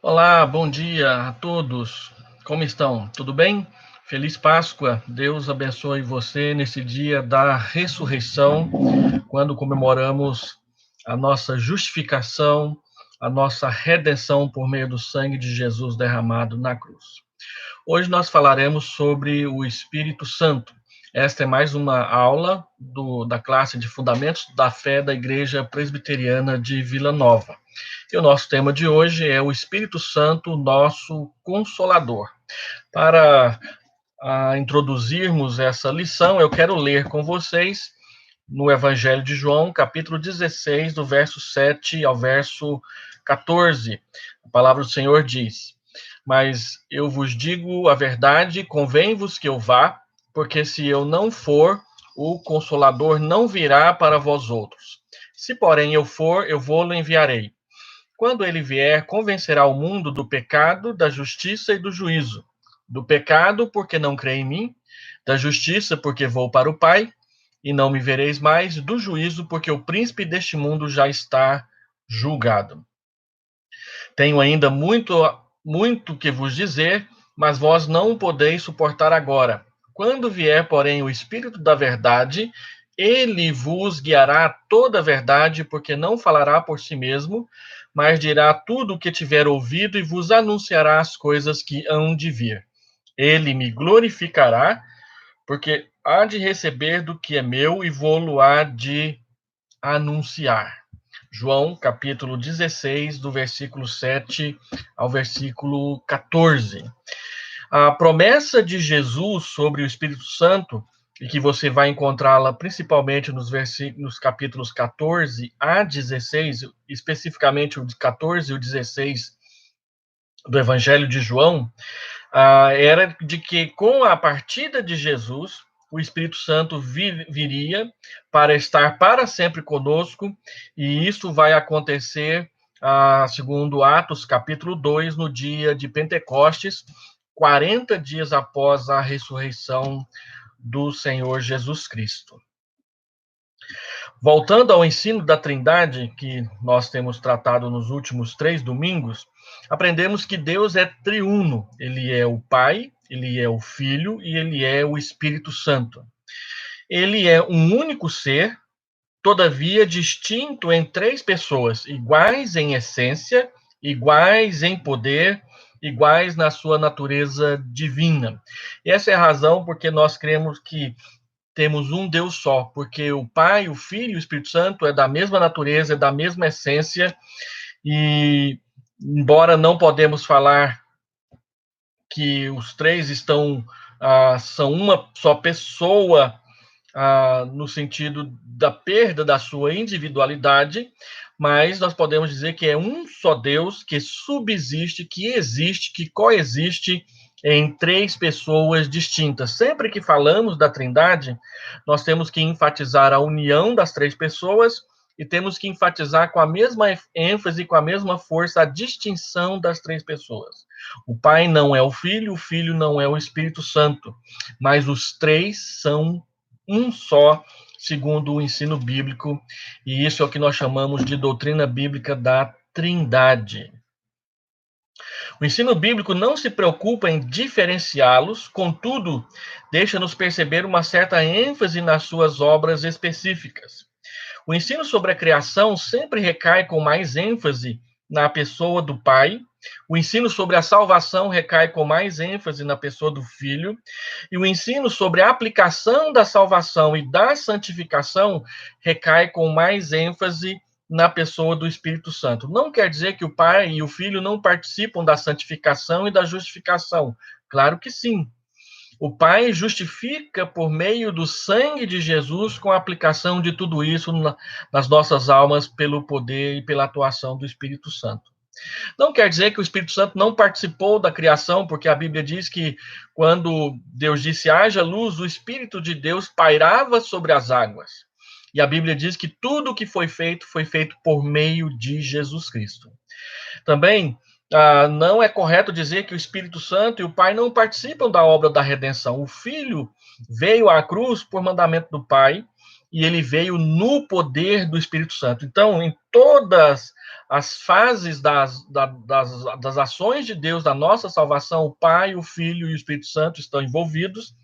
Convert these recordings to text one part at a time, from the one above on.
Olá, bom dia a todos. Como estão? Tudo bem? Feliz Páscoa. Deus abençoe você nesse dia da ressurreição, quando comemoramos a nossa justificação, a nossa redenção por meio do sangue de Jesus derramado na cruz. Hoje nós falaremos sobre o Espírito Santo. Esta é mais uma aula da classe de Fundamentos da Fé da Igreja Presbiteriana de Vila Nova. E o nosso tema de hoje é o Espírito Santo, nosso Consolador. Para introduzirmos essa lição, eu quero ler com vocês no Evangelho de João, capítulo 16, do verso 7 ao verso 14. A palavra do Senhor diz: Mas eu vos digo a verdade, convém-vos que eu vá, porque se eu não for, o Consolador não virá para vós outros. Se, porém, eu for, eu vou-lo enviarei. Quando ele vier, convencerá o mundo do pecado, da justiça e do juízo. Do pecado, porque não crê em mim, da justiça, porque vou para o Pai, e não me vereis mais, do juízo, porque o príncipe deste mundo já está julgado. Tenho ainda muito que vos dizer, mas vós não o podeis suportar agora. Quando vier, porém, o Espírito da verdade, ele vos guiará a toda a verdade, porque não falará por si mesmo, mas dirá tudo o que tiver ouvido e vos anunciará as coisas que hão de vir. Ele me glorificará, porque há de receber do que é meu e vou-lo há de anunciar. João, capítulo 16, do versículo 7 ao versículo 14. A promessa de Jesus sobre o Espírito Santo, e que você vai encontrá-la principalmente nos capítulos 14 a 16, especificamente o 14 e o 16 do Evangelho de João, era de que com a partida de Jesus, o Espírito Santo viria para estar para sempre conosco, e isso vai acontecer, segundo Atos, capítulo 2, no dia de Pentecostes, 40 dias após a ressurreição do Senhor Jesus Cristo. Voltando ao ensino da Trindade, que nós temos tratado nos últimos 3 domingos, aprendemos que Deus é triuno. Ele é o Pai, ele é o Filho e ele é o Espírito Santo. Ele é um único ser, todavia distinto em 3 pessoas, iguais em essência, iguais em poder, iguais na sua natureza divina. E essa é a razão porque nós cremos que temos um Deus só, porque o Pai, o Filho e o Espírito Santo é da mesma natureza, é da mesma essência, e embora não podemos falar que os 3 são uma só pessoa, no sentido da perda da sua individualidade, mas nós podemos dizer que é um só Deus que subsiste, que existe, que coexiste em 3 pessoas distintas. Sempre que falamos da Trindade, nós temos que enfatizar a união das 3 pessoas e temos que enfatizar com a mesma ênfase, com a mesma força, a distinção das 3 pessoas. O Pai não é o Filho não é o Espírito Santo, mas os 3 são um só, segundo o ensino bíblico, e isso é o que nós chamamos de doutrina bíblica da Trindade. O ensino bíblico não se preocupa em diferenciá-los, contudo, deixa-nos perceber uma certa ênfase nas suas obras específicas. O ensino sobre a criação sempre recai com mais ênfase na pessoa do Pai, o ensino sobre a salvação recai com mais ênfase na pessoa do Filho, e o ensino sobre a aplicação da salvação e da santificação recai com mais ênfase na pessoa do Espírito Santo. Não quer dizer que o Pai e o Filho não participam da santificação e da justificação. Claro que sim. O Pai justifica por meio do sangue de Jesus com a aplicação de tudo isso nas nossas almas pelo poder e pela atuação do Espírito Santo. Não quer dizer que o Espírito Santo não participou da criação, porque a Bíblia diz que quando Deus disse haja luz, o Espírito de Deus pairava sobre as águas. E a Bíblia diz que tudo o que foi feito por meio de Jesus Cristo. Também não é correto dizer que o Espírito Santo e o Pai não participam da obra da redenção. O Filho veio à cruz por mandamento do Pai, e ele veio no poder do Espírito Santo. Então, em todas as fases das ações de Deus, da nossa salvação, o Pai, o Filho e o Espírito Santo estão envolvidos,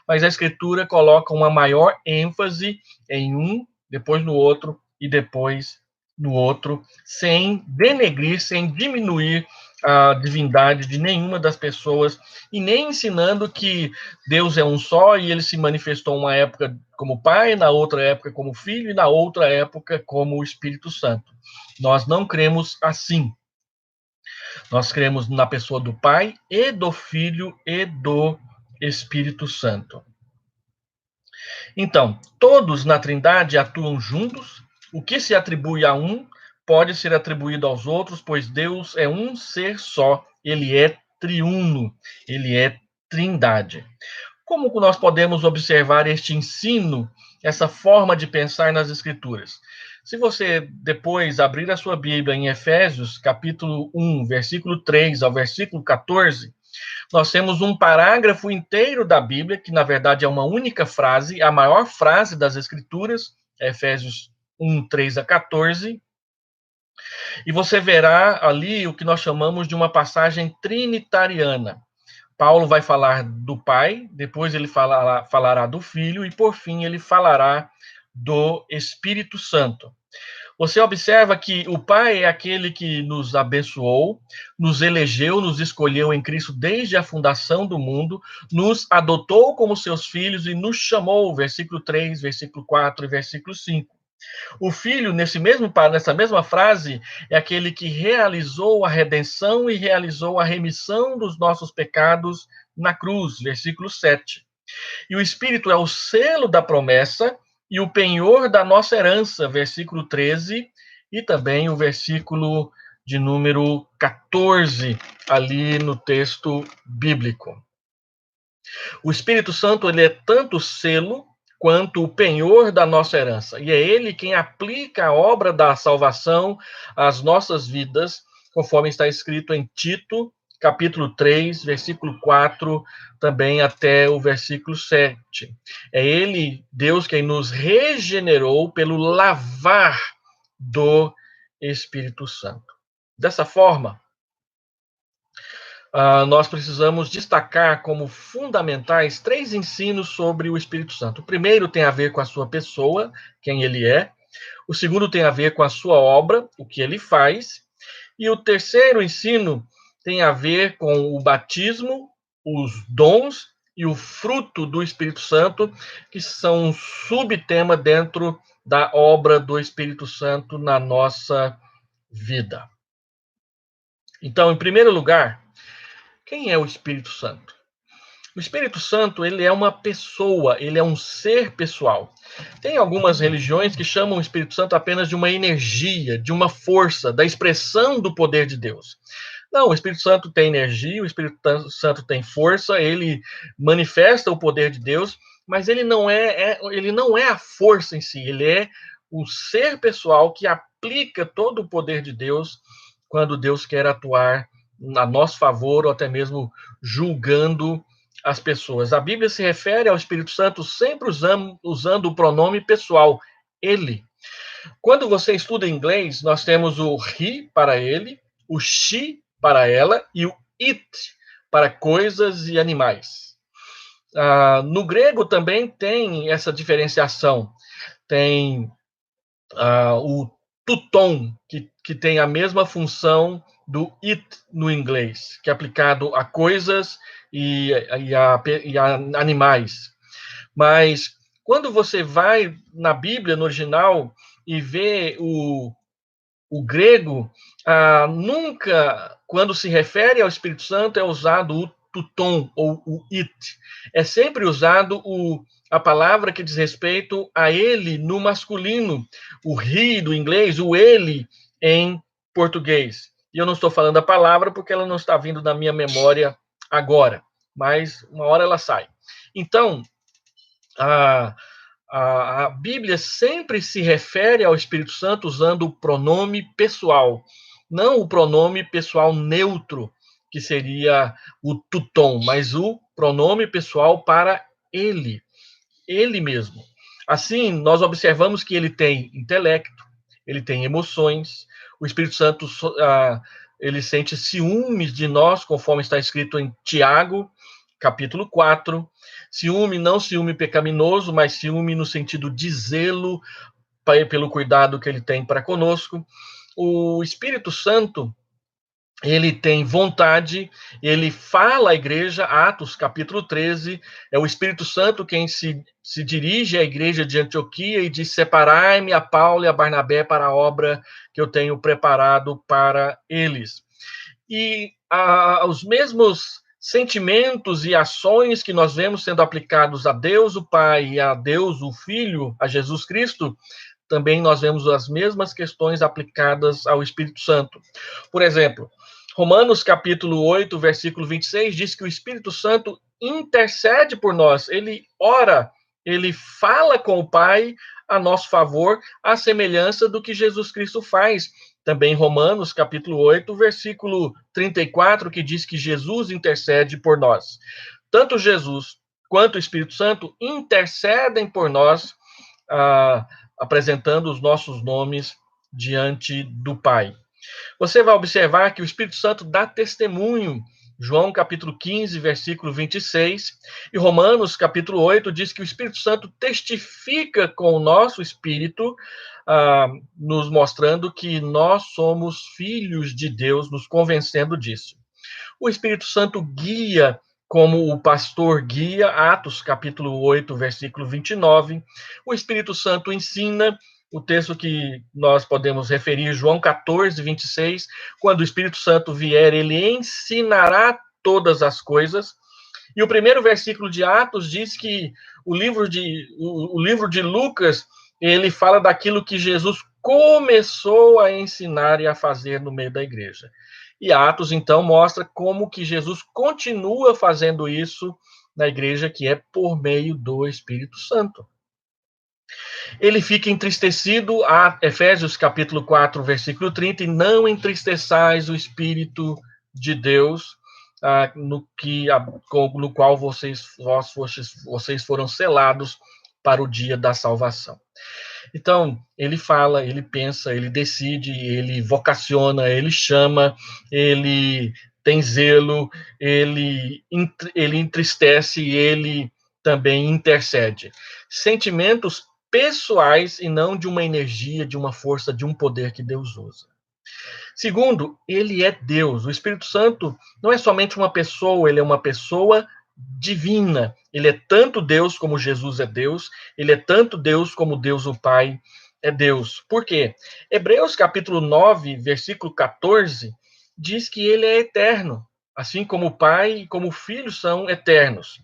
mas a Escritura coloca uma maior ênfase em um, depois no outro e depois no outro, sem denegrir, sem diminuir a divindade de nenhuma das pessoas, e nem ensinando que Deus é um só e ele se manifestou uma época como Pai, na outra época como Filho e na outra época como o Espírito Santo. Nós não cremos assim. Nós cremos na pessoa do Pai e do Filho e do Espírito Santo. Então, todos na Trindade atuam juntos. O que se atribui a um pode ser atribuído aos outros, pois Deus é um ser só. Ele é triuno, ele é Trindade. Como nós podemos observar este ensino, essa forma de pensar nas Escrituras? Se você depois abrir a sua Bíblia em Efésios, capítulo 1, versículo 3 ao versículo 14, nós temos um parágrafo inteiro da Bíblia, que na verdade é uma única frase, a maior frase das Escrituras, Efésios 1, 3 a 14, e você verá ali o que nós chamamos de uma passagem trinitariana. Paulo vai falar do Pai, depois ele falará do Filho, e por fim ele falará do Espírito Santo. Você observa que o Pai é aquele que nos abençoou, nos elegeu, nos escolheu em Cristo desde a fundação do mundo, nos adotou como seus filhos e nos chamou, versículo 3, versículo 4 e versículo 5. O Filho, nessa mesma frase, é aquele que realizou a redenção e realizou a remissão dos nossos pecados na cruz, versículo 7. E o Espírito é o selo da promessa e o penhor da nossa herança, versículo 13, e também o versículo de número 14, ali no texto bíblico. O Espírito Santo, ele é tanto selo quanto o penhor da nossa herança. E é ele quem aplica a obra da salvação às nossas vidas, conforme está escrito em Tito, capítulo 3, versículo 4, também até o versículo 7. É ele, Deus, quem nos regenerou pelo lavar do Espírito Santo. Dessa forma, nós precisamos destacar como fundamentais 3 ensinos sobre o Espírito Santo. O primeiro tem a ver com a sua pessoa, quem ele é. O segundo tem a ver com a sua obra, o que ele faz. E o terceiro ensino tem a ver com o batismo, os dons e o fruto do Espírito Santo, que são um subtema dentro da obra do Espírito Santo na nossa vida. Então, em primeiro lugar, quem é o Espírito Santo? O Espírito Santo, ele é uma pessoa, ele é um ser pessoal. Tem algumas religiões que chamam o Espírito Santo apenas de uma energia, de uma força, da expressão do poder de Deus. Não, o Espírito Santo tem energia, o Espírito Santo tem força, ele manifesta o poder de Deus, mas ele não é a força em si, ele é o ser pessoal que aplica todo o poder de Deus quando Deus quer atuar a nosso favor ou até mesmo julgando as pessoas. A Bíblia se refere ao Espírito Santo sempre usando o pronome pessoal, ele. Quando você estuda inglês, nós temos o he para ele, o she para ela e o it para coisas e animais. No grego também tem essa diferenciação. Tem o tuton, que tem a mesma função do it no inglês, que é aplicado a coisas e a animais. Mas quando você vai na Bíblia, no original, e vê o grego, nunca, quando se refere ao Espírito Santo, é usado o tuton ou o it. É sempre usado a palavra que diz respeito a ele no masculino, o he do inglês, o ele em português. E eu não estou falando a palavra porque ela não está vindo da minha memória agora, mas uma hora ela sai. Então, a Bíblia sempre se refere ao Espírito Santo usando o pronome pessoal, não o pronome pessoal neutro, que seria o tuton, mas o pronome pessoal para ele mesmo. Assim, nós observamos que ele tem intelecto, ele tem emoções, o Espírito Santo ele sente ciúmes de nós, conforme está escrito em Tiago, capítulo 4. Ciúme, não ciúme pecaminoso, mas ciúme no sentido de zelo pelo cuidado que ele tem para conosco. O Espírito Santo, ele tem vontade, ele fala à igreja, Atos capítulo 13, é o Espírito Santo quem se dirige à igreja de Antioquia e diz: separai-me a Paulo e a Barnabé para a obra que eu tenho preparado para eles. E os mesmos sentimentos e ações que nós vemos sendo aplicados a Deus o Pai e a Deus o Filho, a Jesus Cristo, também nós vemos as mesmas questões aplicadas ao Espírito Santo. Por exemplo, Romanos capítulo 8, versículo 26, diz que o Espírito Santo intercede por nós, ele ora, ele fala com o Pai a nosso favor, à semelhança do que Jesus Cristo faz. Também Romanos capítulo 8, versículo 34, que diz que Jesus intercede por nós. Tanto Jesus quanto o Espírito Santo intercedem por nós, apresentando os nossos nomes diante do Pai. Você vai observar que o Espírito Santo dá testemunho. João capítulo 15, versículo 26, e Romanos capítulo 8 diz que o Espírito Santo testifica com o nosso espírito, nos mostrando que nós somos filhos de Deus, nos convencendo disso. O Espírito Santo guia como o pastor guia, Atos capítulo 8, versículo 29. O Espírito Santo ensina, o texto que nós podemos referir, João 14, 26, quando o Espírito Santo vier, ele ensinará todas as coisas. E o primeiro versículo de Atos diz que o livro de Lucas, ele fala daquilo que Jesus começou a ensinar e a fazer no meio da igreja. E Atos, então, mostra como que Jesus continua fazendo isso na igreja, que é por meio do Espírito Santo. Ele fica entristecido, Efésios capítulo 4, versículo 30, e não entristeçais o Espírito de Deus, no qual vocês foram selados para o dia da salvação. Então, ele fala, ele pensa, ele decide, ele vocaciona, ele chama, ele tem zelo, ele entristece e ele também intercede. Sentimentos pessoais e não de uma energia, de uma força, de um poder que Deus usa. Segundo, ele é Deus. O Espírito Santo não é somente uma pessoa, ele é uma pessoa divina. Ele é tanto Deus como Jesus é Deus, ele é tanto Deus como Deus o Pai é Deus. Por quê? Hebreus capítulo 9, versículo 14, diz que ele é eterno, assim como o Pai e como o Filho são eternos.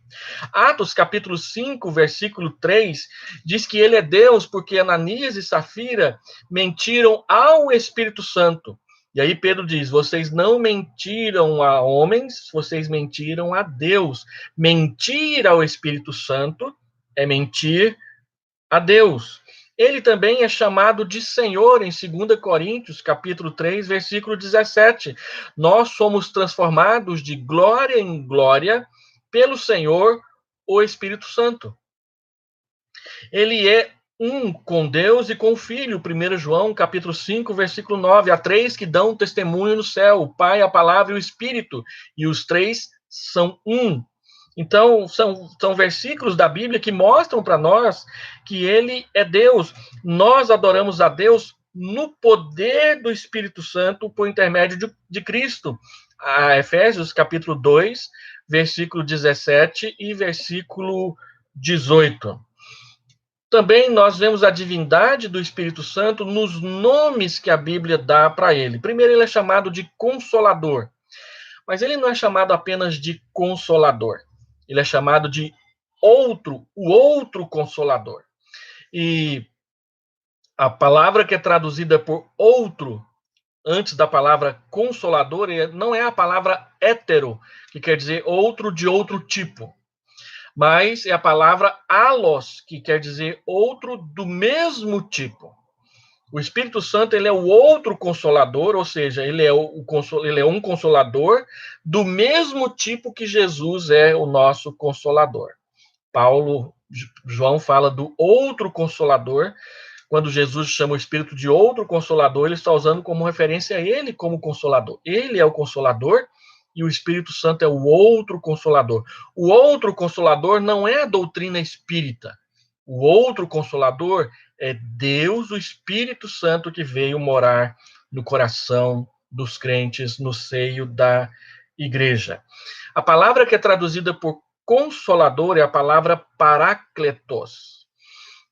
Atos capítulo 5, versículo 3, diz que ele é Deus porque Ananias e Safira mentiram ao Espírito Santo. E aí Pedro diz: vocês não mentiram a homens, vocês mentiram a Deus. Mentir ao Espírito Santo é mentir a Deus. Ele também é chamado de Senhor em 2 Coríntios, capítulo 3, versículo 17. Nós somos transformados de glória em glória pelo Senhor, o Espírito Santo. Ele é um com Deus e com o Filho, 1 João, capítulo 5, versículo 9. Há três que dão testemunho no céu, o Pai, a Palavra e o Espírito, e os três são um. Então, são versículos da Bíblia que mostram para nós que ele é Deus. Nós adoramos a Deus no poder do Espírito Santo por intermédio de Cristo. A Efésios, capítulo 2, versículo 17 e versículo 18. Também nós vemos a divindade do Espírito Santo nos nomes que a Bíblia dá para ele. Primeiro, ele é chamado de Consolador. Mas ele não é chamado apenas de Consolador. Ele é chamado de o outro Consolador. E a palavra que é traduzida por outro, antes da palavra Consolador, não é a palavra hétero, que quer dizer outro de outro tipo. Mas é a palavra allos, que quer dizer outro do mesmo tipo. O Espírito Santo, ele é o outro consolador, ou seja, ele é um consolador do mesmo tipo que Jesus é o nosso consolador. Paulo João fala do outro Consolador. Quando Jesus chama o Espírito de outro Consolador, ele está usando como referência a ele como Consolador. Ele é o Consolador e o Espírito Santo é o outro Consolador. O outro Consolador não é a doutrina espírita. O outro Consolador é Deus, o Espírito Santo, que veio morar no coração dos crentes, no seio da igreja. A palavra que é traduzida por Consolador é a palavra Parácletos,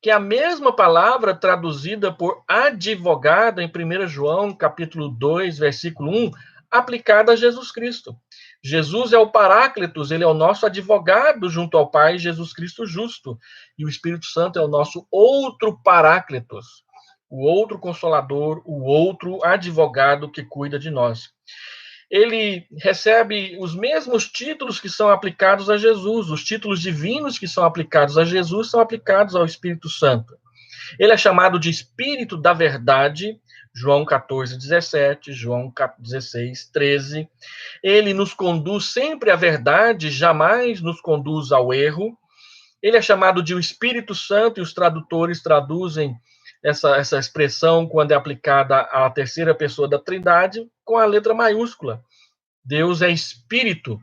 que é a mesma palavra traduzida por advogado em 1 João, capítulo 2, versículo 1, aplicada a Jesus Cristo. Jesus é o Paráclitos, ele é o nosso advogado junto ao Pai, Jesus Cristo justo. E o Espírito Santo é o nosso outro Paráclitos, o outro Consolador, o outro advogado que cuida de nós. Ele recebe os mesmos títulos que são aplicados a Jesus, os títulos divinos que são aplicados a Jesus são aplicados ao Espírito Santo. Ele é chamado de Espírito da Verdade, João 14, 17, João 16, 13. Ele nos conduz sempre à verdade, jamais nos conduz ao erro. Ele é chamado de o Espírito Santo, e os tradutores traduzem essa expressão, quando é aplicada à terceira pessoa da Trindade, com a letra maiúscula. Deus é Espírito,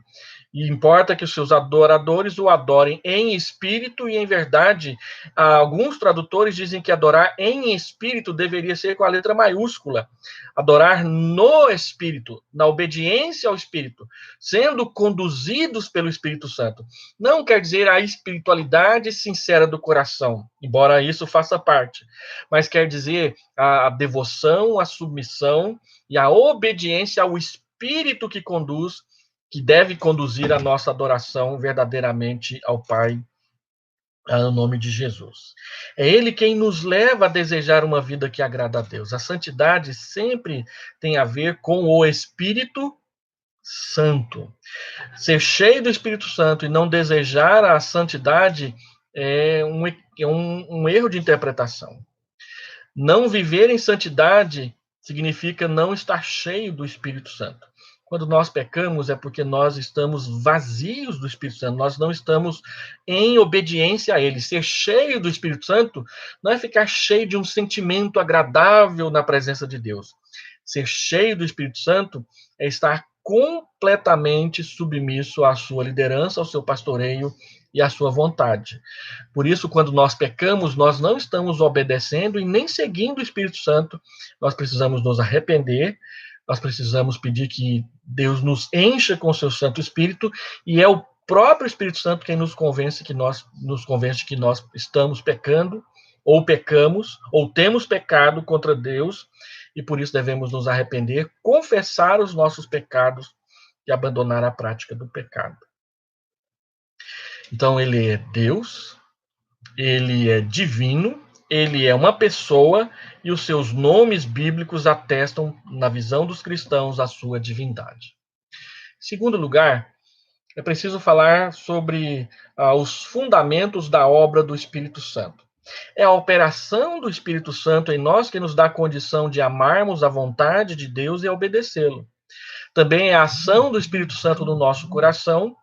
e importa que os seus adoradores o adorem em espírito e em verdade. Alguns tradutores dizem que adorar em espírito deveria ser com a letra maiúscula. Adorar no espírito, na obediência ao espírito, sendo conduzidos pelo Espírito Santo. Não quer dizer a espiritualidade sincera do coração, embora isso faça parte, mas quer dizer a devoção, a submissão e a obediência ao Espírito que conduz, que deve conduzir a nossa adoração verdadeiramente ao Pai, no nome de Jesus. É Ele quem nos leva a desejar uma vida que agrada a Deus. A santidade sempre tem a ver com o Espírito Santo. Ser cheio do Espírito Santo e não desejar a santidade é um erro de interpretação. Não viver em santidade significa não estar cheio do Espírito Santo. Quando nós pecamos é porque nós estamos vazios do Espírito Santo, nós não estamos em obediência a Ele. Ser cheio do Espírito Santo não é ficar cheio de um sentimento agradável na presença de Deus. Ser cheio do Espírito Santo é estar completamente submisso à sua liderança, ao seu pastoreio e à sua vontade. Por isso, quando nós pecamos, nós não estamos obedecendo e nem seguindo o Espírito Santo. Nós precisamos nos arrepender, nós precisamos pedir que Deus nos encha com o seu Santo Espírito, e é o próprio Espírito Santo quem nos convence que nós estamos pecando, ou pecamos, ou temos pecado contra Deus, e por isso devemos nos arrepender, confessar os nossos pecados e abandonar a prática do pecado. Então, ele é Deus, ele é divino, ele é uma pessoa, e os seus nomes bíblicos atestam, na visão dos cristãos, a sua divindade. Em segundo lugar, é preciso falar sobre os fundamentos da obra do Espírito Santo. É a operação do Espírito Santo em nós que nos dá a condição de amarmos a vontade de Deus e obedecê-lo. Também é a ação do Espírito Santo no nosso coração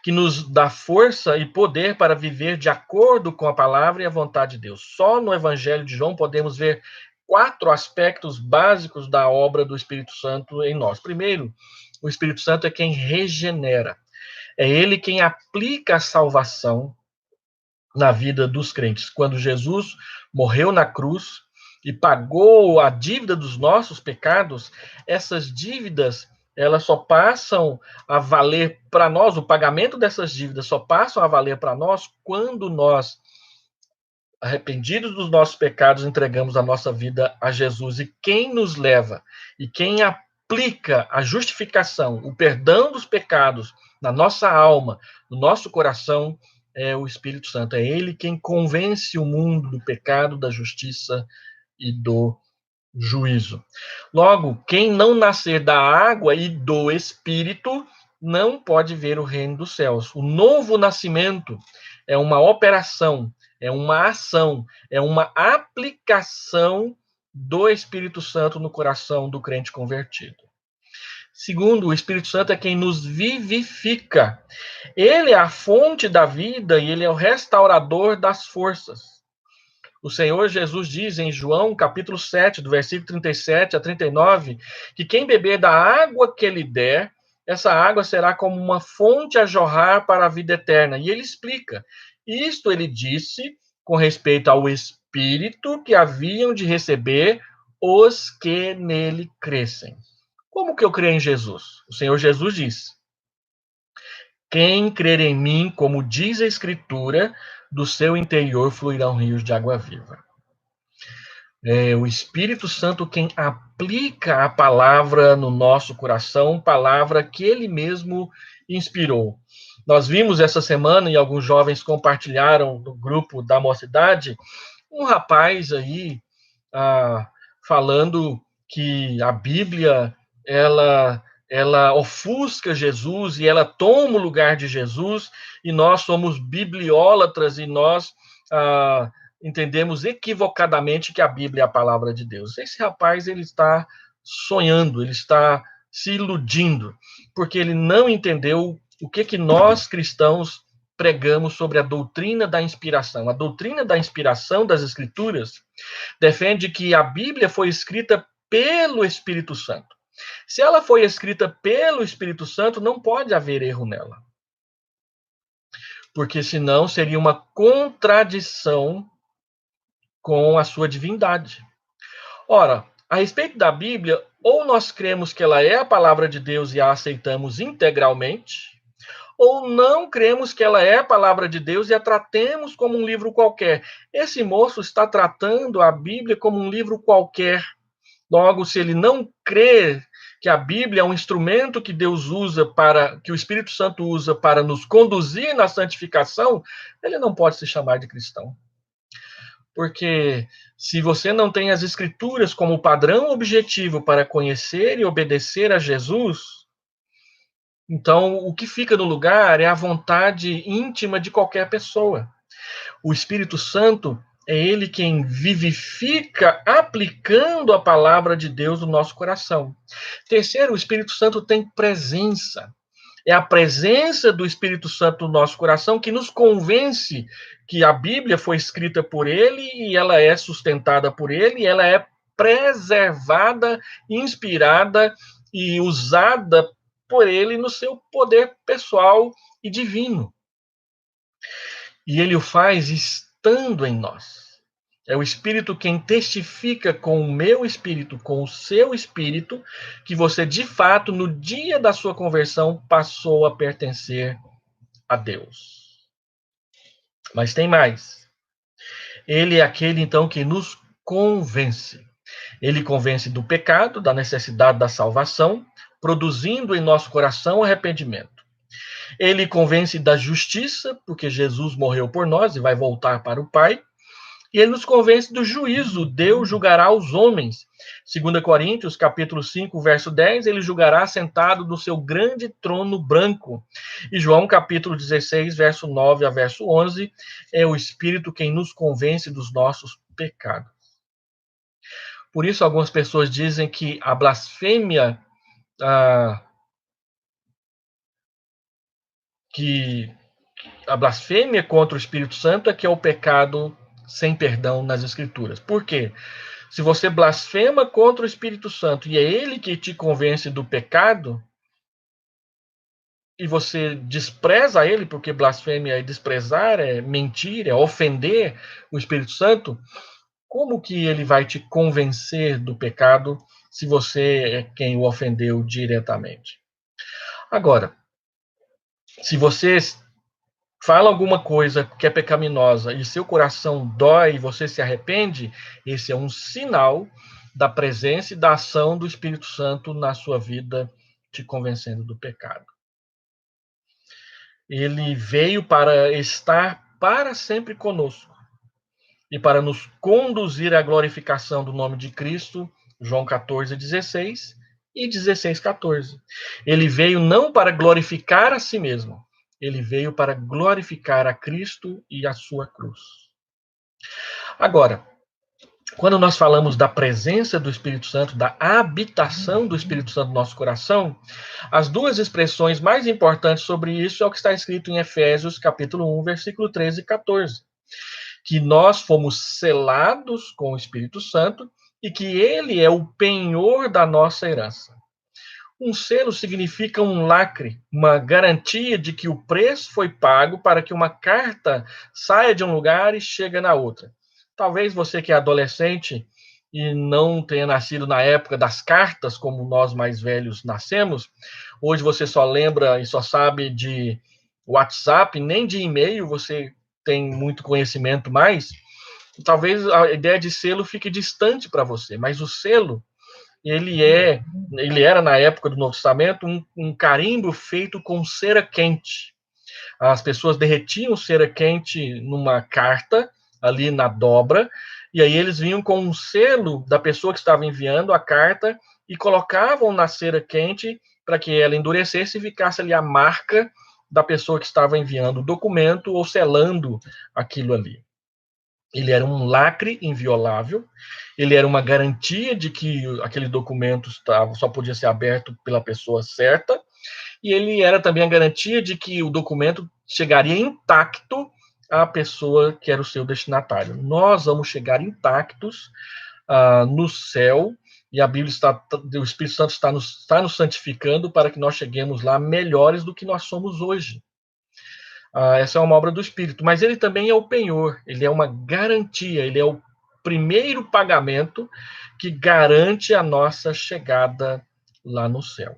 que nos dá força e poder para viver de acordo com a palavra e a vontade de Deus. Só no Evangelho de João podemos ver 4 aspectos básicos da obra do Espírito Santo em nós. Primeiro, o Espírito Santo é quem regenera. É ele quem aplica a salvação na vida dos crentes. Quando Jesus morreu na cruz e pagou a dívida dos nossos pecados, essas dívidas, elas só passam a valer para nós, o pagamento dessas dívidas só passam a valer para nós quando nós, arrependidos dos nossos pecados, entregamos a nossa vida a Jesus. E quem nos leva e quem aplica a justificação, o perdão dos pecados na nossa alma, no nosso coração, é o Espírito Santo. É ele quem convence o mundo do pecado, da justiça e do juízo. Logo, quem não nascer da água e do Espírito não pode ver o reino dos céus. O novo nascimento é uma operação, é uma ação, é uma aplicação do Espírito Santo no coração do crente convertido. Segundo, o Espírito Santo é quem nos vivifica. Ele é a fonte da vida e ele é o restaurador das forças. O Senhor Jesus diz em João, capítulo 7, do versículo 37 a 39, que quem beber da água que ele der, essa água será como uma fonte a jorrar para a vida eterna. E ele explica. Isto ele disse com respeito ao Espírito que haviam de receber os que nele crescem. Como que eu creio em Jesus? O Senhor Jesus diz: quem crer em mim, como diz a Escritura, do seu interior fluirão rios de água viva. É o Espírito Santo quem aplica a palavra no nosso coração, palavra que ele mesmo inspirou. Nós vimos essa semana, e alguns jovens compartilharam no grupo da mocidade, um rapaz aí falando que a Bíblia ela ofusca Jesus e ela toma o lugar de Jesus, e nós somos bibliólatras e nós entendemos equivocadamente que a Bíblia é a palavra de Deus. Esse rapaz, ele está sonhando, ele está se iludindo, porque ele não entendeu o que nós cristãos pregamos sobre a doutrina da inspiração. A doutrina da inspiração das Escrituras defende que a Bíblia foi escrita pelo Espírito Santo. Se ela foi escrita pelo Espírito Santo, não pode haver erro nela. Porque senão seria uma contradição com a sua divindade. Ora, a respeito da Bíblia, ou nós cremos que ela é a palavra de Deus e a aceitamos integralmente, ou não cremos que ela é a palavra de Deus e a tratemos como um livro qualquer. Esse moço está tratando a Bíblia como um livro qualquer. Logo, se ele não crê que a Bíblia é um instrumento que Deus usa que o Espírito Santo usa para nos conduzir na santificação, ele não pode se chamar de cristão. Porque se você não tem as Escrituras como padrão objetivo para conhecer e obedecer a Jesus, então o que fica no lugar é a vontade íntima de qualquer pessoa. O Espírito Santo é ele quem vivifica aplicando a palavra de Deus no nosso coração. Terceiro, o Espírito Santo tem presença. É a presença do Espírito Santo no nosso coração que nos convence que a Bíblia foi escrita por ele e ela é sustentada por ele, e ela é preservada, inspirada e usada por ele no seu poder pessoal e divino. E ele o faz estando em nós. É o Espírito quem testifica com o meu espírito, com o seu espírito, que você, de fato, no dia da sua conversão, passou a pertencer a Deus. Mas tem mais. Ele é aquele, então, que nos convence. Ele convence do pecado, da necessidade da salvação, produzindo em nosso coração arrependimento. Ele convence da justiça, porque Jesus morreu por nós e vai voltar para o Pai. E ele nos convence do juízo. Deus julgará os homens. 2 Coríntios, capítulo 5, verso 10, ele julgará sentado no seu grande trono branco. E João, capítulo 16, verso 9 a verso 11, é o Espírito quem nos convence dos nossos pecados. Por isso, algumas pessoas dizem que a blasfêmia contra o Espírito Santo é que é o pecado sem perdão nas Escrituras. Por quê? Se você blasfema contra o Espírito Santo e é ele que te convence do pecado, e você despreza ele, porque blasfêmia é desprezar, é mentir, é ofender o Espírito Santo, como que ele vai te convencer do pecado se você é quem o ofendeu diretamente? Agora, se você fala alguma coisa que é pecaminosa e seu coração dói e você se arrepende, esse é um sinal da presença e da ação do Espírito Santo na sua vida, te convencendo do pecado. Ele veio para estar para sempre conosco e para nos conduzir à glorificação do nome de Cristo, João 14:16 e 16:14. Ele veio não para glorificar a si mesmo, ele veio para glorificar a Cristo e a sua cruz. Agora, quando nós falamos da presença do Espírito Santo, da habitação do Espírito Santo no nosso coração, as duas expressões mais importantes sobre isso é o que está escrito em Efésios, capítulo 1, versículo 13 e 14. Que nós fomos selados com o Espírito Santo e que ele é o penhor da nossa herança. Um selo significa um lacre, uma garantia de que o preço foi pago para que uma carta saia de um lugar e chegue na outra. Talvez você que é adolescente e não tenha nascido na época das cartas, como nós mais velhos nascemos, hoje você só lembra e só sabe de WhatsApp, nem de e-mail você tem muito conhecimento mais. Talvez a ideia de selo fique distante para você, mas o selo ele era na época do Novo Testamento um carimbo feito com cera quente. As pessoas derretiam cera quente numa carta ali na dobra, e aí eles vinham com um selo da pessoa que estava enviando a carta e colocavam na cera quente para que ela endurecesse e ficasse ali a marca da pessoa que estava enviando o documento ou selando aquilo ali. Ele era um lacre inviolável, ele era uma garantia de que aquele documento só podia ser aberto pela pessoa certa, e ele era também a garantia de que o documento chegaria intacto à pessoa que era o seu destinatário. Nós vamos chegar intactos no céu, e a Bíblia o Espírito Santo está nos santificando para que nós cheguemos lá melhores do que nós somos hoje. Essa é uma obra do Espírito, mas ele também é o penhor, ele é uma garantia, ele é o primeiro pagamento que garante a nossa chegada lá no céu.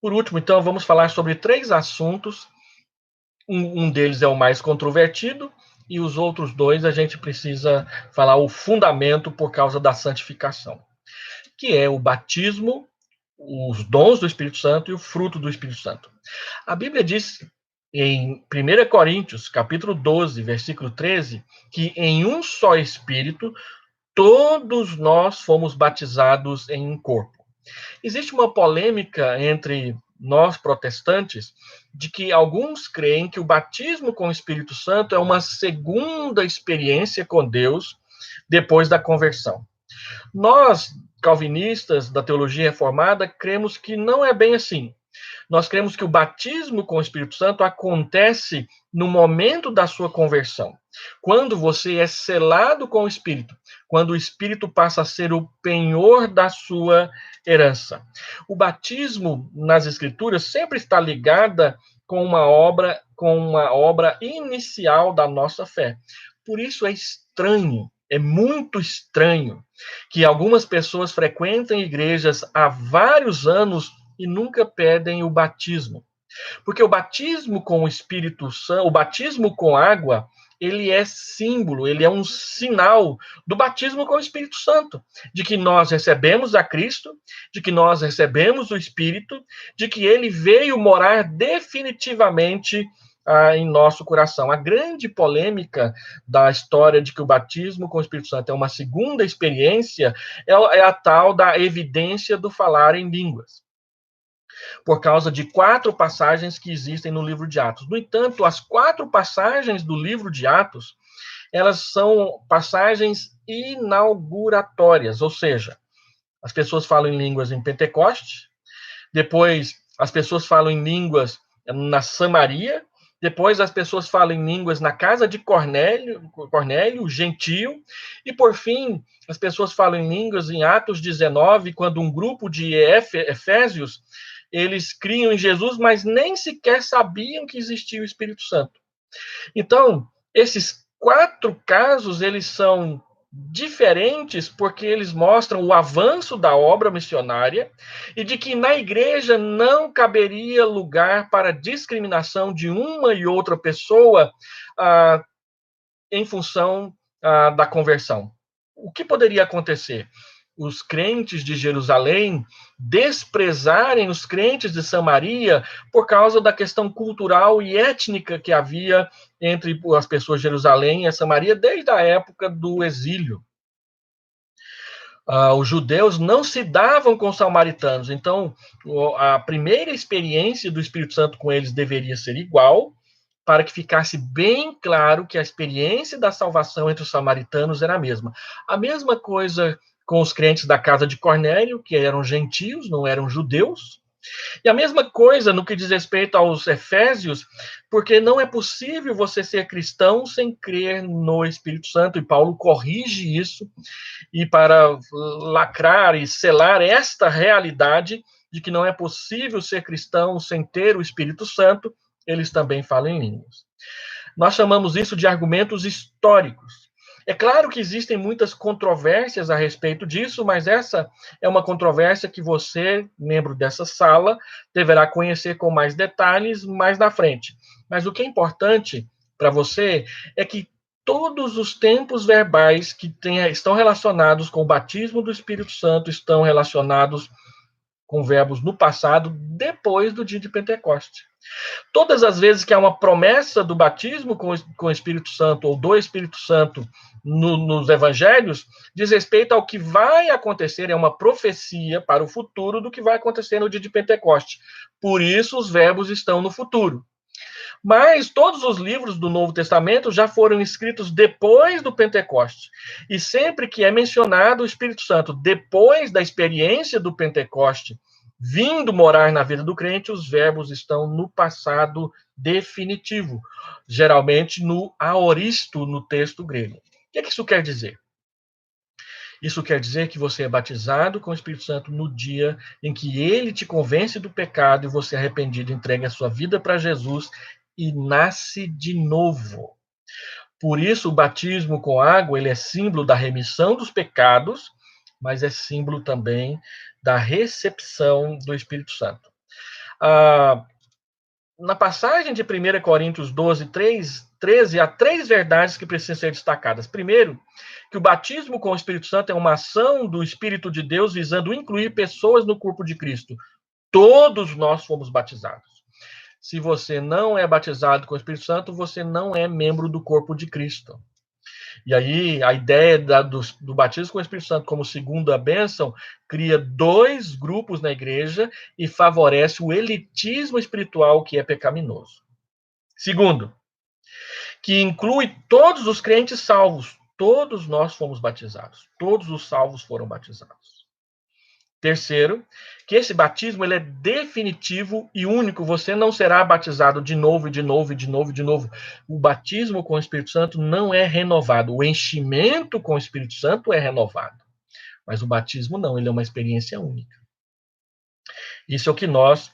Por último, então, vamos falar sobre 3 assuntos. Um deles é o mais controvertido, e os outros 2 a gente precisa falar o fundamento por causa da santificação, que é o batismo, os dons do Espírito Santo e o fruto do Espírito Santo. A Bíblia diz em 1 Coríntios, capítulo 12, versículo 13, que em um só Espírito todos nós fomos batizados em um corpo. Existe uma polêmica entre nós protestantes de que alguns creem que o batismo com o Espírito Santo é uma segunda experiência com Deus depois da conversão. Nós, calvinistas da teologia reformada, cremos que não é bem assim. Nós cremos que o batismo com o Espírito Santo acontece no momento da sua conversão, quando você é selado com o Espírito, quando o Espírito passa a ser o penhor da sua herança. O batismo nas Escrituras sempre está ligada com uma obra inicial da nossa fé. Por isso é estranho, é muito estranho que algumas pessoas frequentem igrejas há vários anos e nunca pedem o batismo. Porque o batismo com o Espírito Santo, o batismo com água, ele é símbolo, ele é um sinal do batismo com o Espírito Santo, de que nós recebemos a Cristo, de que nós recebemos o Espírito, de que ele veio morar definitivamente em nosso coração. A grande polêmica da história de que o batismo com o Espírito Santo é uma segunda experiência é a tal da evidência do falar em línguas, por causa de 4 passagens que existem no livro de Atos. No entanto, as 4 passagens do livro de Atos, elas são passagens inauguratórias, ou seja, as pessoas falam em línguas em Pentecoste, depois as pessoas falam em línguas na Samaria, depois as pessoas falam em línguas na casa de Cornélio, gentio, e por fim, as pessoas falam em línguas em Atos 19, quando um grupo de efésios eles criam em Jesus, mas nem sequer sabiam que existia o Espírito Santo. Então, esses 4 casos, eles são diferentes porque eles mostram o avanço da obra missionária e de que na igreja não caberia lugar para discriminação de uma e outra pessoa em função da conversão. O que poderia acontecer? Os crentes de Jerusalém desprezarem os crentes de Samaria por causa da questão cultural e étnica que havia entre as pessoas de Jerusalém e a Samaria desde a época do exílio. Os judeus não se davam com os samaritanos, então a primeira experiência do Espírito Santo com eles deveria ser igual, para que ficasse bem claro que a experiência da salvação entre os samaritanos era a mesma. A mesma coisa com os crentes da casa de Cornélio, que eram gentios, não eram judeus. E a mesma coisa no que diz respeito aos Efésios, porque não é possível você ser cristão sem crer no Espírito Santo, e Paulo corrige isso, e para lacrar e selar esta realidade de que não é possível ser cristão sem ter o Espírito Santo, eles também falam em línguas. Nós chamamos isso de argumentos históricos. É claro que existem muitas controvérsias a respeito disso, mas essa é uma controvérsia que você, membro dessa sala, deverá conhecer com mais detalhes mais na frente. Mas o que é importante para você é que todos os tempos verbais que estão relacionados com o batismo do Espírito Santo estão relacionados com verbos no passado, depois do dia de Pentecostes. Todas as vezes que há uma promessa do batismo com o Espírito Santo ou do Espírito Santo nos evangelhos, diz respeito ao que vai acontecer, é uma profecia para o futuro do que vai acontecer no dia de Pentecostes. Por isso os verbos estão no futuro. Mas todos os livros do Novo Testamento já foram escritos depois do Pentecoste. E sempre que é mencionado o Espírito Santo depois da experiência do Pentecoste, vindo morar na vida do crente, os verbos estão no passado definitivo, geralmente no aoristo, no texto grego. O que isso quer dizer? Isso quer dizer que você é batizado com o Espírito Santo no dia em que ele te convence do pecado e você, arrependido, entrega a sua vida para Jesus e nasce de novo. Por isso, o batismo com água ele é símbolo da remissão dos pecados, mas é símbolo também da recepção do Espírito Santo. Na passagem de 1 Coríntios 12, 13, há três verdades que precisam ser destacadas. Primeiro, que o batismo com o Espírito Santo é uma ação do Espírito de Deus visando incluir pessoas no corpo de Cristo. Todos nós fomos batizados. Se você não é batizado com o Espírito Santo, você não é membro do corpo de Cristo. E aí, a ideia do batismo com o Espírito Santo como segunda bênção cria dois grupos na igreja e favorece o elitismo espiritual que é pecaminoso. Segundo, que inclui todos os crentes salvos. Todos nós fomos batizados. Todos os salvos foram batizados. Terceiro, que esse batismo ele é definitivo e único. Você não será batizado de novo, de novo, de novo, de novo. O batismo com o Espírito Santo não é renovado. O enchimento com o Espírito Santo é renovado. Mas o batismo não, ele é uma experiência única. Isso é o que nós,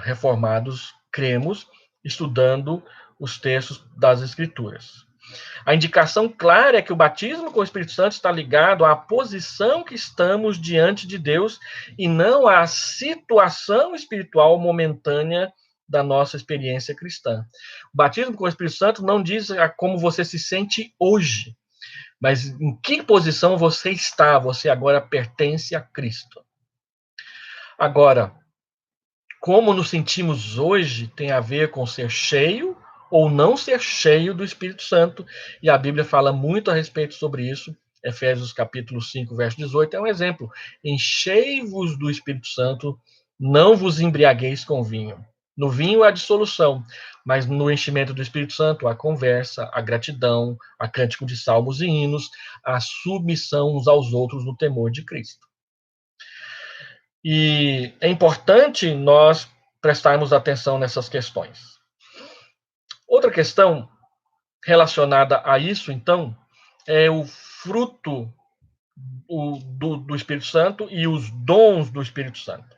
reformados, cremos, estudando os textos das Escrituras. A indicação clara é que o batismo com o Espírito Santo está ligado à posição que estamos diante de Deus e não à situação espiritual momentânea da nossa experiência cristã. O batismo com o Espírito Santo não diz como você se sente hoje, mas em que posição você está. Você agora pertence a Cristo. Agora, como nos sentimos hoje tem a ver com ser cheio ou não ser cheio do Espírito Santo, e a Bíblia fala muito a respeito sobre isso. Efésios capítulo 5, verso 18 é um exemplo. Enchei-vos do Espírito Santo, não vos embriagueis com vinho. No vinho há dissolução, mas no enchimento do Espírito Santo há conversa, há gratidão, há cântico de salmos e hinos, há submissão uns aos outros no temor de Cristo. E é importante nós prestarmos atenção nessas questões. Outra questão relacionada a isso, então, é o fruto do Espírito Santo e os dons do Espírito Santo.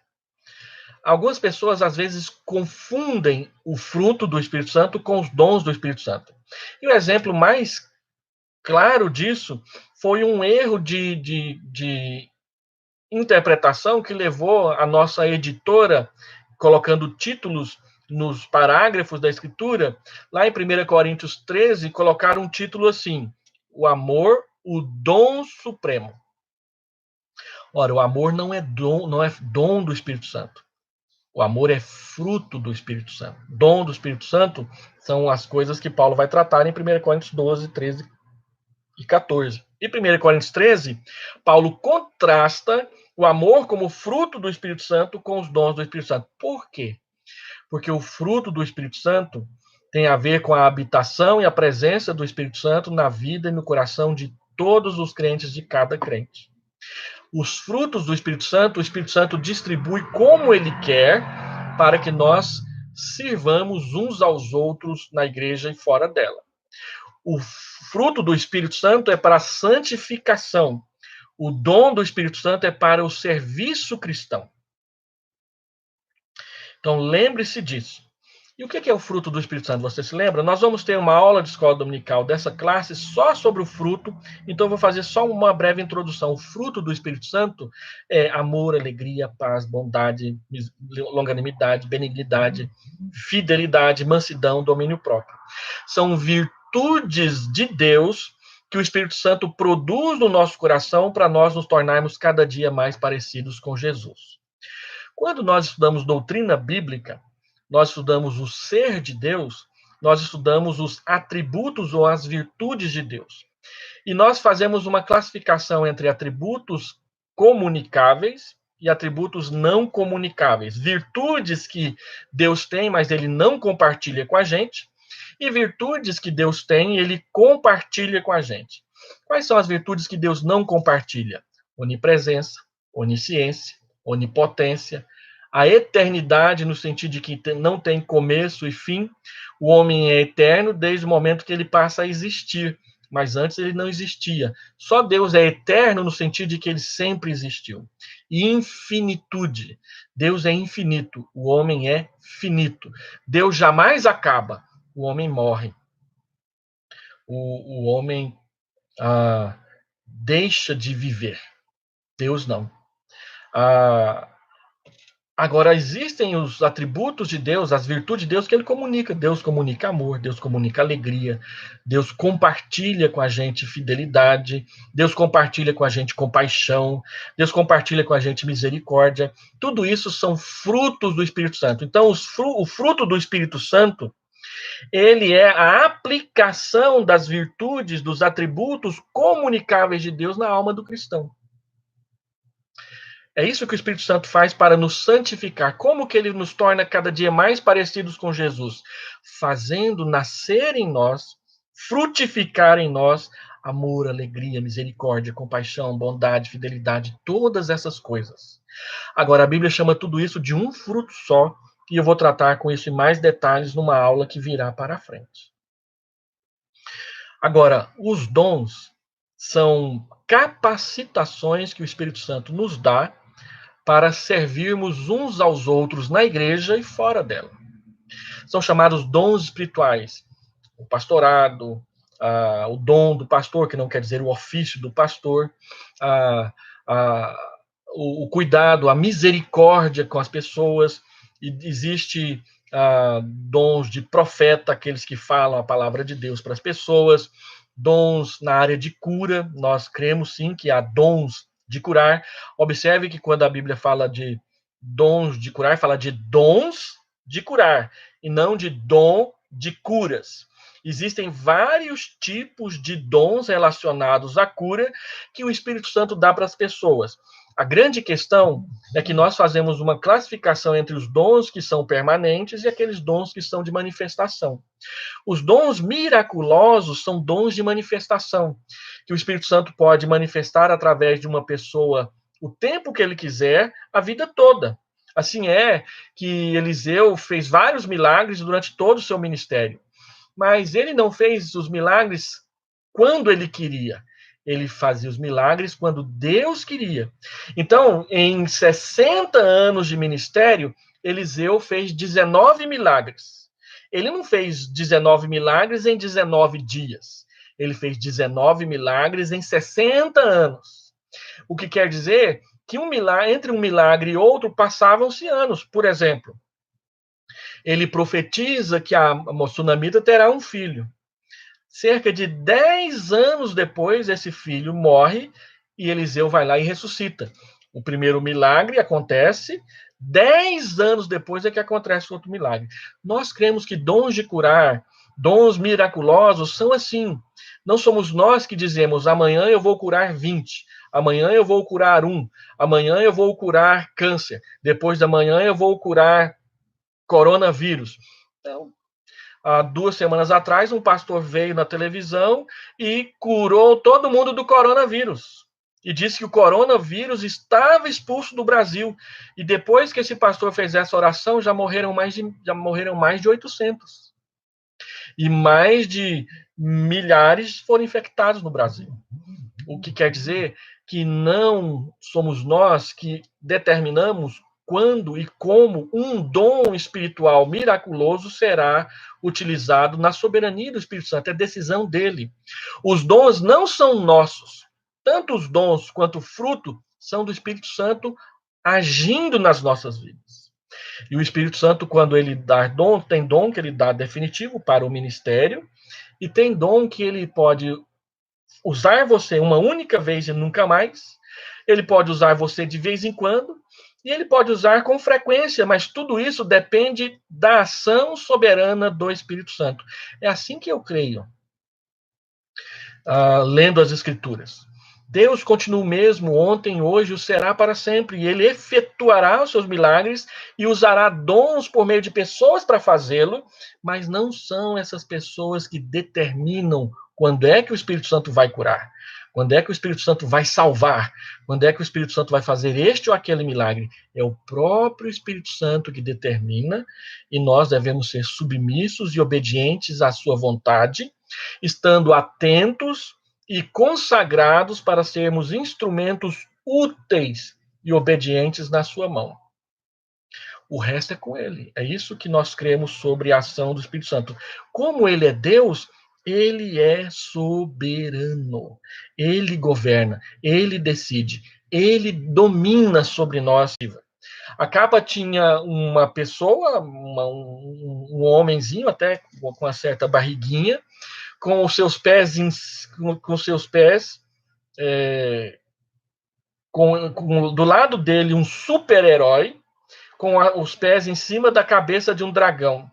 Algumas pessoas, às vezes, confundem o fruto do Espírito Santo com os dons do Espírito Santo. E o exemplo mais claro disso foi um erro de interpretação que levou a nossa editora, colocando títulos nos parágrafos da Escritura, lá em 1 Coríntios 13, colocaram um título assim: o amor, o dom supremo. Ora, o amor não é dom do Espírito Santo. O amor é fruto do Espírito Santo. Dom do Espírito Santo são as coisas que Paulo vai tratar em 1 Coríntios 12, 13 e 14. Em 1 Coríntios 13, Paulo contrasta o amor como fruto do Espírito Santo com os dons do Espírito Santo. Por quê? Porque o fruto do Espírito Santo tem a ver com a habitação e a presença do Espírito Santo na vida e no coração de todos os crentes, de cada crente. Os frutos do Espírito Santo, o Espírito Santo distribui como ele quer para que nós sirvamos uns aos outros na igreja e fora dela. O fruto do Espírito Santo é para a santificação. O dom do Espírito Santo é para o serviço cristão. Então, lembre-se disso. E o que é o fruto do Espírito Santo? Você se lembra? Nós vamos ter uma aula de escola dominical dessa classe só sobre o fruto, então eu vou fazer só uma breve introdução. O fruto do Espírito Santo é amor, alegria, paz, bondade, longanimidade, benignidade, fidelidade, mansidão, domínio próprio. São virtudes de Deus que o Espírito Santo produz no nosso coração para nós nos tornarmos cada dia mais parecidos com Jesus. Quando nós estudamos doutrina bíblica, nós estudamos o ser de Deus, nós estudamos os atributos ou as virtudes de Deus. E nós fazemos uma classificação entre atributos comunicáveis e atributos não comunicáveis. Virtudes que Deus tem, mas ele não compartilha com a gente, e virtudes que Deus tem e ele compartilha com a gente. Quais são as virtudes que Deus não compartilha? Onipresença, onisciência, onipotência, a eternidade, no sentido de que não tem começo e fim. O homem é eterno desde o momento que ele passa a existir, mas antes ele não existia. Só Deus é eterno no sentido de que ele sempre existiu. E infinitude. Deus é infinito, o homem é finito. Deus jamais acaba, o homem morre. O homem deixa de viver. Deus não. Agora, existem os atributos de Deus, as virtudes de Deus que ele comunica. Deus comunica amor, Deus comunica alegria, Deus compartilha com a gente fidelidade, Deus compartilha com a gente compaixão, Deus compartilha com a gente misericórdia. Tudo isso são frutos do Espírito Santo. Então, o fruto do Espírito Santo, ele é a aplicação das virtudes, dos atributos comunicáveis de Deus na alma do cristão. É isso que o Espírito Santo faz para nos santificar. Como que ele nos torna cada dia mais parecidos com Jesus? Fazendo nascer em nós, frutificar em nós, amor, alegria, misericórdia, compaixão, bondade, fidelidade, todas essas coisas. Agora, a Bíblia chama tudo isso de um fruto só, e eu vou tratar com isso em mais detalhes numa aula que virá para a frente. Agora, os dons são capacitações que o Espírito Santo nos dá para servirmos uns aos outros na igreja e fora dela. São chamados dons espirituais. O pastorado, o dom do pastor, que não quer dizer o ofício do pastor, o cuidado, a misericórdia com as pessoas. E existe dons de profeta, aqueles que falam a palavra de Deus para as pessoas, dons na área de cura. Nós cremos sim que há dons de curar. Observe que quando a Bíblia fala de dons de curar, fala de dons de curar, e não de dom de curas. Existem vários tipos de dons relacionados à cura que o Espírito Santo dá para as pessoas. A grande questão é que nós fazemos uma classificação entre os dons que são permanentes e aqueles dons que são de manifestação. Os dons miraculosos são dons de manifestação, que o Espírito Santo pode manifestar através de uma pessoa o tempo que ele quiser, a vida toda. Assim é que Eliseu fez vários milagres durante todo o seu ministério. Mas ele não fez os milagres quando ele queria. Ele fazia os milagres quando Deus queria. Então, em 60 anos de ministério, Eliseu fez 19 milagres. Ele não fez 19 milagres em 19 dias. Ele fez 19 milagres em 60 anos. O que quer dizer que entre um milagre e outro passavam-se anos. Por exemplo, ele profetiza que a Sunamita terá um filho. Cerca de 10 anos depois, esse filho morre e Eliseu vai lá e ressuscita. O primeiro milagre acontece, 10 anos depois é que acontece outro milagre. Nós cremos que dons de curar, dons miraculosos são assim. Não somos nós que dizemos, amanhã eu vou curar 20, amanhã eu vou curar 1, amanhã eu vou curar câncer, depois da manhã eu vou curar coronavírus. Então, há 2 semanas atrás, um pastor veio na televisão e curou todo mundo do coronavírus. E disse que o coronavírus estava expulso do Brasil. E depois que esse pastor fez essa oração, já morreram mais de 800. E mais de milhares foram infectados no Brasil. O que quer dizer que não somos nós que determinamos quando e como um dom espiritual miraculoso será utilizado na soberania do Espírito Santo. É decisão dele. Os dons não são nossos. Tanto os dons quanto o fruto são do Espírito Santo agindo nas nossas vidas. E o Espírito Santo, quando ele dá dom, tem dom que ele dá definitivo para o ministério, e tem dom que ele pode usar você uma única vez e nunca mais. Ele pode usar você de vez em quando, e ele pode usar com frequência, mas tudo isso depende da ação soberana do Espírito Santo. É assim que eu creio, lendo as Escrituras. Deus continua o mesmo ontem, hoje, o será para sempre. E ele efetuará os seus milagres e usará dons por meio de pessoas para fazê-lo, mas não são essas pessoas que determinam quando é que o Espírito Santo vai curar, quando é que o Espírito Santo vai salvar, quando é que o Espírito Santo vai fazer este ou aquele milagre. É o próprio Espírito Santo que determina, e nós devemos ser submissos e obedientes à sua vontade, estando atentos e consagrados para sermos instrumentos úteis e obedientes na sua mão. O resto é com ele. É isso que nós cremos sobre a ação do Espírito Santo. Como ele é Deus, ele é soberano. Ele governa, ele decide, ele domina sobre nós. A capa tinha uma pessoa, um homenzinho, até com uma certa barriguinha, com os seus pés, do lado dele um super-herói, com os pés em cima da cabeça de um dragão.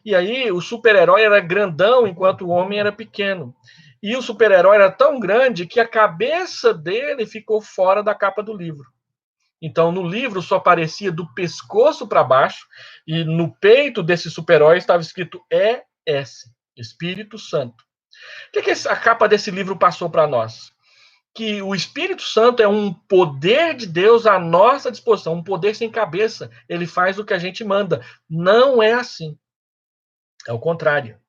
E aí o super-herói era grandão, enquanto o homem era pequeno. E o super-herói era tão grande que a cabeça dele ficou fora da capa do livro. Então, no livro só aparecia do pescoço para baixo, e no peito desse super-herói estava escrito ES, Espírito Santo. O que a capa desse livro passou para nós? Que o Espírito Santo é um poder de Deus à nossa disposição, um poder sem cabeça. Ele faz o que a gente manda. Não é assim. É o contrário.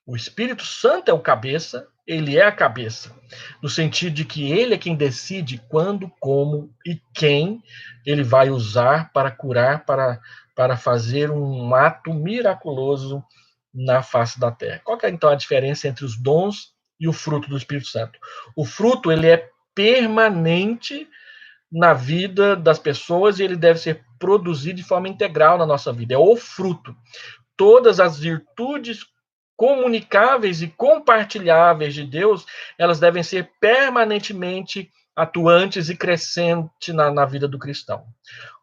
O Espírito Santo é o cabeça, ele é a cabeça, no sentido de que ele é quem decide quando, como e quem ele vai usar para curar, para fazer um ato miraculoso na face da terra. Qual que é, então, a diferença entre os dons e o fruto do Espírito Santo? O fruto, ele é permanente na vida das pessoas e ele deve ser produzido de forma integral na nossa vida. É o fruto. Todas as virtudes comunicáveis e compartilháveis de Deus, elas devem ser permanentemente atuantes e crescentes na vida do cristão.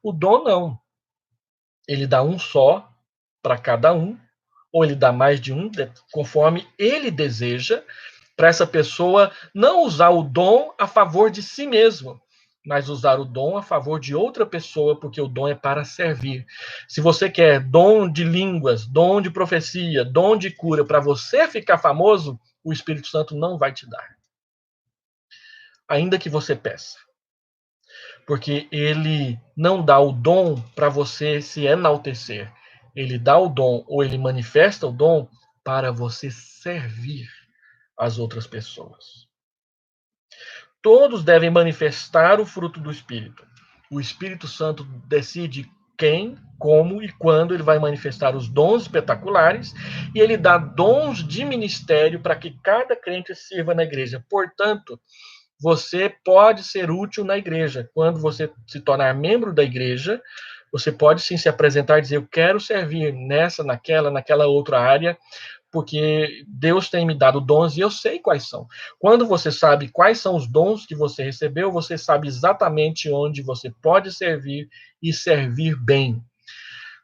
O dom não. Ele dá um só para cada um, ou ele dá mais de um, conforme ele deseja, para essa pessoa não usar o dom a favor de si mesmo, mas usar o dom a favor de outra pessoa, porque o dom é para servir. Se você quer dom de línguas, dom de profecia, dom de cura, para você ficar famoso, o Espírito Santo não vai te dar. Ainda que você peça. Porque ele não dá o dom para você se enaltecer. Ele dá o dom, ou ele manifesta o dom, para você servir as outras pessoas. Todos devem manifestar o fruto do Espírito. O Espírito Santo decide quem, como e quando ele vai manifestar os dons espetaculares, e ele dá dons de ministério para que cada crente sirva na igreja. Portanto, você pode ser útil na igreja. Quando você se tornar membro da igreja, você pode sim se apresentar e dizer: eu quero servir nessa, naquela outra área, porque Deus tem me dado dons e eu sei quais são. Quando você sabe quais são os dons que você recebeu, você sabe exatamente onde você pode servir e servir bem.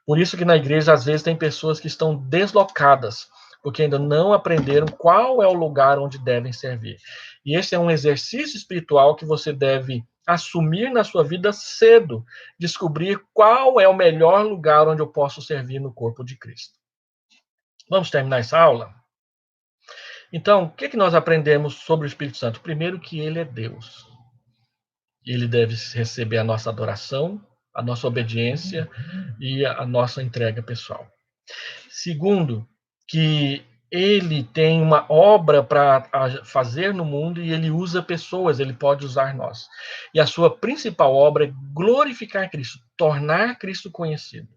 Por isso que na igreja, às vezes, tem pessoas que estão deslocadas, porque ainda não aprenderam qual é o lugar onde devem servir. E esse é um exercício espiritual que você deve assumir na sua vida cedo, descobrir qual é o melhor lugar onde eu posso servir no corpo de Cristo. Vamos terminar essa aula? Então, o que nós aprendemos sobre o Espírito Santo? Primeiro, que ele é Deus. Ele deve receber a nossa adoração, a nossa obediência e a nossa entrega pessoal. Segundo, que ele tem uma obra para fazer no mundo e ele usa pessoas, ele pode usar nós. E a sua principal obra é glorificar Cristo, tornar Cristo conhecido.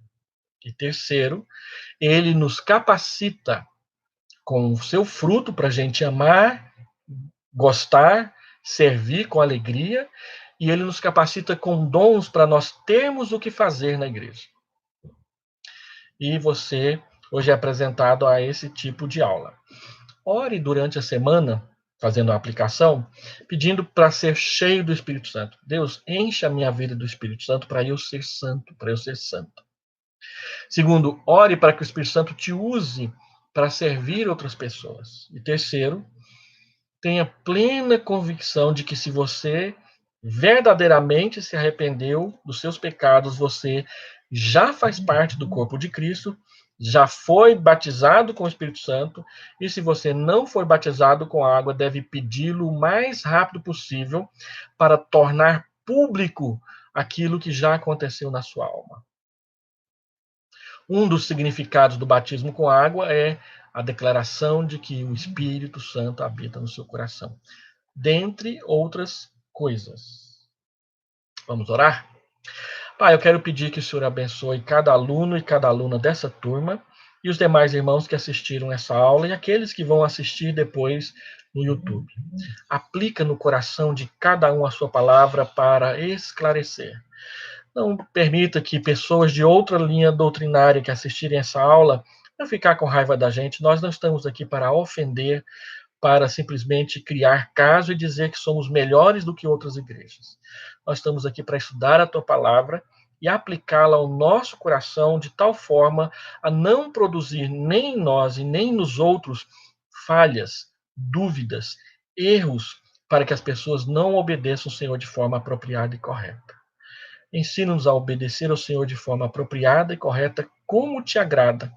E terceiro, ele nos capacita com o seu fruto para a gente amar, gostar, servir com alegria, e ele nos capacita com dons para nós termos o que fazer na igreja. E você hoje é apresentado a esse tipo de aula. Ore durante a semana, fazendo a aplicação, pedindo para ser cheio do Espírito Santo. Deus, encha a minha vida do Espírito Santo para eu ser santo, para eu ser santo. Segundo, ore para que o Espírito Santo te use para servir outras pessoas. E terceiro, tenha plena convicção de que se você verdadeiramente se arrependeu dos seus pecados, você já faz parte do corpo de Cristo, já foi batizado com o Espírito Santo, e se você não foi batizado com água, deve pedi-lo o mais rápido possível para tornar público aquilo que já aconteceu na sua alma. Um dos significados do batismo com água é a declaração de que o Espírito Santo habita no seu coração, dentre outras coisas. Vamos orar? Pai, eu quero pedir que o Senhor abençoe cada aluno e cada aluna dessa turma e os demais irmãos que assistiram essa aula e aqueles que vão assistir depois no YouTube. Aplica no coração de cada um a sua palavra para esclarecer. Não permita que pessoas de outra linha doutrinária que assistirem essa aula não ficar com raiva da gente. Nós não estamos aqui para ofender, para simplesmente criar caso e dizer que somos melhores do que outras igrejas. Nós estamos aqui para estudar a tua palavra e aplicá-la ao nosso coração de tal forma a não produzir nem em nós e nem nos outros falhas, dúvidas, erros, para que as pessoas não obedeçam o Senhor de forma apropriada e correta. Ensina-nos a obedecer ao Senhor de forma apropriada e correta, como te agrada,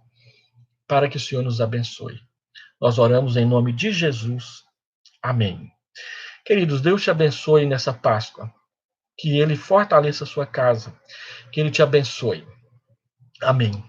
para que o Senhor nos abençoe. Nós oramos em nome de Jesus. Amém. Queridos, Deus te abençoe nessa Páscoa. Que Ele fortaleça a sua casa. Que Ele te abençoe. Amém.